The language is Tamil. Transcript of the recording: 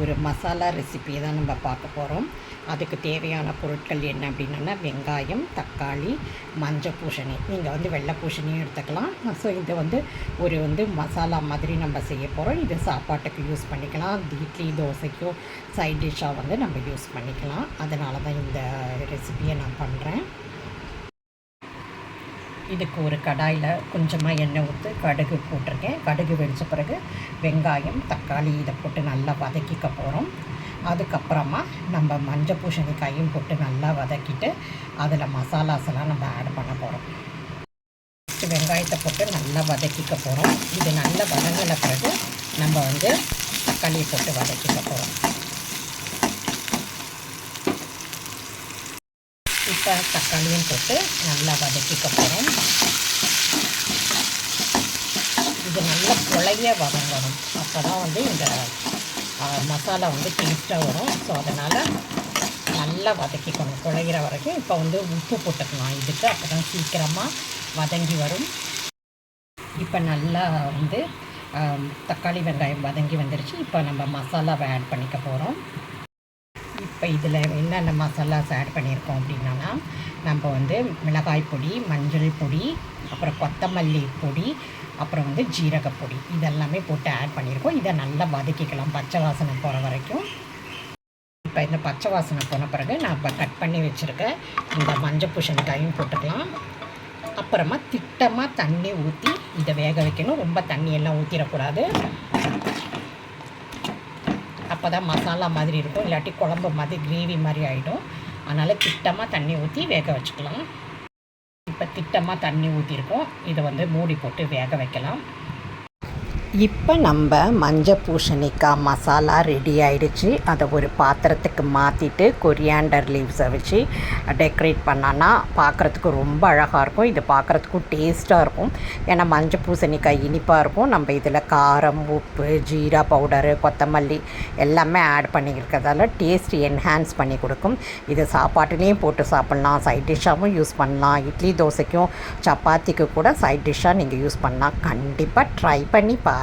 ஒரு மசாலா ரெசிபி தான் நம்ம பார்க்க போகிறோம். அதுக்கு தேவையான பொருட்கள் என்ன அப்படின்னா, வெங்காயம், தக்காளி, மஞ்சள் பூசணி. நீங்கள் வெள்ளை பூசணியும் எடுத்துக்கலாம். ஸோ இது ஒரு மசாலா மாதிரி நம்ம செய்ய போகிறோம். இது சாப்பாட்டுக்கு யூஸ் பண்ணிக்கலாம். இட்லி தோசைக்கோ சைட் டிஷ்ஷாக நம்ம யூஸ் பண்ணிக்கலாம். அதனால தான் இந்த ரெசிபியை நான் பண்ணுறேன். இதுக்கு ஒரு கடாயில் கொஞ்சமாக எண்ணெய் ஊற்றி கடுகு போட்டிருக்கேன். கடுகு வெடித்த பிறகு வெங்காயம், தக்காளி இதை போட்டு நல்லா வதக்கிக்க போகிறோம். அதுக்கப்புறமா நம்ம மஞ்சள் பூசணிக்காயும் போட்டு நல்லா வதக்கிட்டு அதில் மசாலாஸெல்லாம் நம்ம ஆட் பண்ண போகிறோம். வெங்காயத்தை போட்டு நல்லா வதக்கிக்க போகிறோம். இது நல்லா வதங்கின பிறகு நம்ம தக்காளியை போட்டு வதக்கிக்க போகிறோம். இப்போ தக்காளியும் போட்டு நல்லா வதக்கிக்க போகிறோம். இது நல்லா குழைய வதங்கணும். அப்போ தான் இந்த மசாலா டேஸ்ட்டாக வரும். ஸோ அதனால் நல்லா வதக்கிக்கணும் குழையிற வரைக்கும். இப்போ உப்பு போட்டுக்கலாம் இதுக்கு. அப்போ தான் சீக்கிரமாக வதங்கி வரும். இப்போ நல்லா தக்காளி வெங்காயம் வதங்கி வந்துருச்சு. இப்போ நம்ம மசாலாவை ஆட் பண்ணிக்க போகிறோம். இப்போ இதில் என்னென்ன மசாலாஸ் ஆட் பண்ணியிருக்கோம் அப்படின்னா, நம்ம மிளகாய் பொடி, மஞ்சள் பொடி, அப்புறம் கொத்தமல்லி பொடி, அப்புறம் ஜீரகப்பொடி இதெல்லாமே போட்டு ஆட் பண்ணியிருக்கோம். இதை நல்லா வதக்கிக்கலாம் பச்சை வாசனை போகிற வரைக்கும். இப்போ இந்த பச்சை வாசனை போன பிறகு நான் இப்போ கட் பண்ணி வச்சுருக்கேன் இந்த மஞ்சள் பூசணிக்காயும் போட்டுக்கலாம். அப்புறமா திட்டமாக தண்ணி ஊற்றி இதை வேக வைக்கணும். ரொம்ப தண்ணியெல்லாம் ஊற்றிடக்கூடாது. அப்போ தான் மசாலா மாதிரி இருக்கும். இல்லாட்டி குழம்பு மாதிரி கிரேவி மாதிரி ஆகிடும். அதனால் திட்டமாக தண்ணி ஊற்றி வேக வச்சுக்கலாம். இப்போ திட்டமாக தண்ணி ஊற்றிருக்கோம். இதை மூடி போட்டு வேக வைக்கலாம். இப்போ நம்ம மஞ்சள் பூசணிக்காய் மசாலா ரெடி ஆகிடுச்சு. அதை ஒரு பாத்திரத்துக்கு மாற்றிட்டு கொரியாண்டர் லீவ்ஸை வச்சு டெக்கரேட் பண்ணோன்னா பார்க்குறதுக்கு ரொம்ப அழகாக இருக்கும். இது பார்க்குறதுக்கும் டேஸ்ட்டாக இருக்கும். ஏன்னா மஞ்சள் பூசணிக்காய் இனிப்பாக இருக்கும். நம்ம இதில் காரம், உப்பு, ஜீரா பவுடரு, கொத்தமல்லி எல்லாமே ஆட் பண்ணியிருக்கிறதால டேஸ்ட் என்ஹான்ஸ் பண்ணி கொடுக்கும். இது சாப்பாட்டுலேயும் போட்டு சாப்பிட்லாம். சைட் டிஷ்ஷாகவும் யூஸ் பண்ணலாம். இட்லி தோசைக்கும் சப்பாத்திக்கு கூட சைட் டிஷ்ஷாக நீங்கள் யூஸ் பண்ணலாம். கண்டிப்பாக ட்ரை பண்ணி பாருங்கள்.